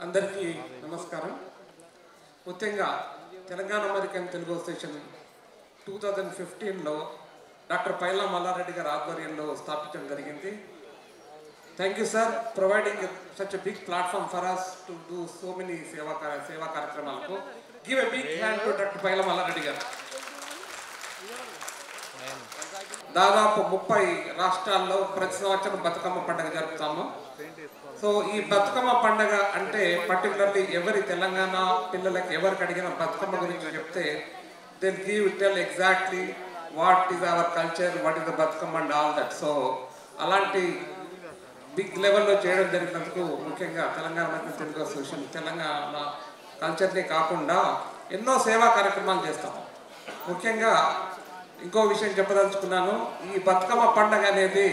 అందరికీ నమస్కారం. ముఖ్యంగా తెలంగాణ అమెరికన్ తెలుగు అసోసియేషన్ 2015లో డాక్టర్ పైలా మల్లారెడ్డి గారి ఆధ్వర్యంలో స్థాపించడం జరిగింది. Thank you sir, providing such a big platform for us to do so many సేవా కార్యక్రమాలకు. Give a big hand to doctor Paila Mallareddy గారు. దాదాపు 30 రాష్ట్రాల్లో ప్రతి సంవత్సరం బతుకమ్మ పండుగ జరుపుతాము. సో ఈ బతుకమ్మ పండుగ అంటే పర్టికులర్లీ ఎవరి తెలంగాణ పిల్లలకి ఎవరికి అడిగిన బతుకమ్మ గురించి చెప్తే they tell exactly what is our culture, what is the Bathukamma and all that. So అలాంటి బిగ్ లెవెల్లో చేయడం జరిగినందుకు ముఖ్యంగా తెలంగాణ తెలుగు అసోసియేషన్ తెలంగాణ కల్చర్ని కాకుండా ఎన్నో సేవా కార్యక్రమాలు చేస్తాము. ముఖ్యంగా ఇంకో విషయం చెప్పదలుచుకున్నాను. ఈ బతుకమ్మ పండుగ అనేది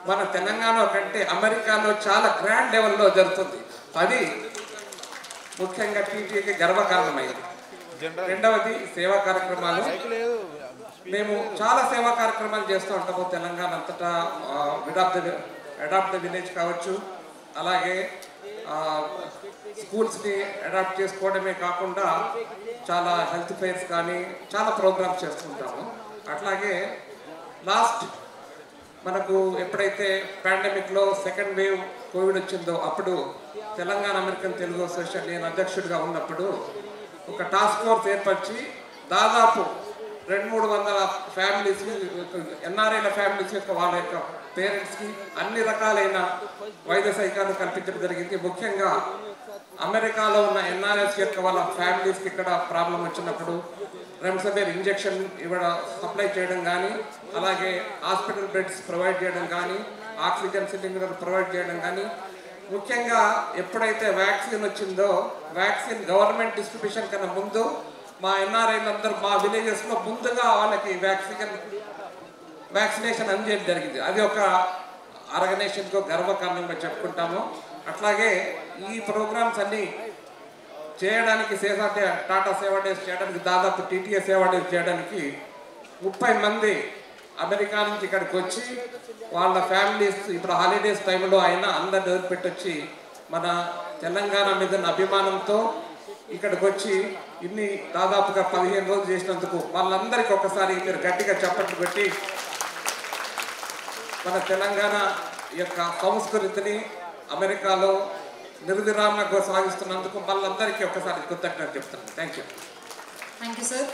మన తెలంగాణ కంటే అమెరికాలో చాలా గ్రాండ్ లెవెల్లో జరుగుతుంది. అది ముఖ్యంగా టీటీఏకి గర్వకారణమైంది. రెండవది సేవా కార్యక్రమాలు. మేము చాలా సేవా కార్యక్రమాలు చేస్తూ ఉంటాము తెలంగాణ అంతటా. అడాప్ట్ ద విలేజ్ కావచ్చు, అలాగే స్కూల్స్ని అడాప్ట్ చేసుకోవడమే కాకుండా చాలా హెల్త్ ఫెయిర్స్ కానీ చాలా ప్రోగ్రామ్స్ చేస్తుంటాము. అట్లాగే లాస్ట్ మనకు ఎప్పుడైతే పాండమిక్లో సెకండ్ వేవ్ కోవిడ్ వచ్చిందో అప్పుడు తెలంగాణ అమెరికన్ తెలుగు అసోసియేషన్ నేను అధ్యక్షుడిగా ఉన్నప్పుడు ఒక టాస్క్ ఫోర్స్ ఏర్పరిచి దాదాపు 200-300 ఫ్యామిలీస్కి, ఎన్ఆర్ఐల ఫ్యామిలీస్ యొక్క వాళ్ళ యొక్క పేరెంట్స్కి అన్ని రకాలైన వైద్య సహాయాలు కల్పించడం జరిగింది. ముఖ్యంగా అమెరికాలో ఉన్న ఎన్ఆర్ఐస్ యొక్క వాళ్ళ ఫ్యామిలీస్కి ఇక్కడ ప్రాబ్లం వచ్చినప్పుడు రెమ్డెసివిర్ ఇంజెక్షన్ సప్లై చేయడం కానీ, అలాగే హాస్పిటల్ బెడ్స్ ప్రొవైడ్ చేయడం కానీ, ఆక్సిజన్ సిలిండర్ ప్రొవైడ్ చేయడం కానీ, ముఖ్యంగా ఎప్పుడైతే వ్యాక్సిన్ వచ్చిందో వ్యాక్సిన్ గవర్నమెంట్ డిస్ట్రిబ్యూషన్ కన్నా ముందు మా ఎన్ఆర్ఐలందరూ మా విలేజెస్లో ముందుగా వాళ్ళకి వ్యాక్సినేషన్ అందజేయడం జరిగింది. అది ఒక ఆర్గనైజేషన్కు గర్వకారణంగా చెప్పుకుంటాము. అట్లాగే ఈ ప్రోగ్రామ్స్ అన్నీ చేయడానికి టాటా సేవా డేస్ చేయడానికి, దాదాపు టీటీఏ సేవా డేస్ చేయడానికి 30 మంది అమెరికా నుంచి ఇక్కడికి వచ్చి వాళ్ళ ఫ్యామిలీస్ ఇప్పుడు హాలిడేస్ టైంలో అయినా అందరు డోర్ పెట్టొచ్చి మన తెలంగాణ మీద అభిమానంతో ఇక్కడికి వచ్చి ఇన్ని దాదాపుగా 15 రోజులు చేసినందుకు వాళ్ళందరికీ ఒకసారి మీరు గట్టిగా చప్పట్లు పెట్టి మన తెలంగాణ యొక్క సంస్కృతిని అమెరికాలో నిర్విరామంగా సాగిస్తున్నందుకు వాళ్ళందరికీ ఒకసారి కృతజ్ఞతలు చెప్తున్నాను. Thank you sir.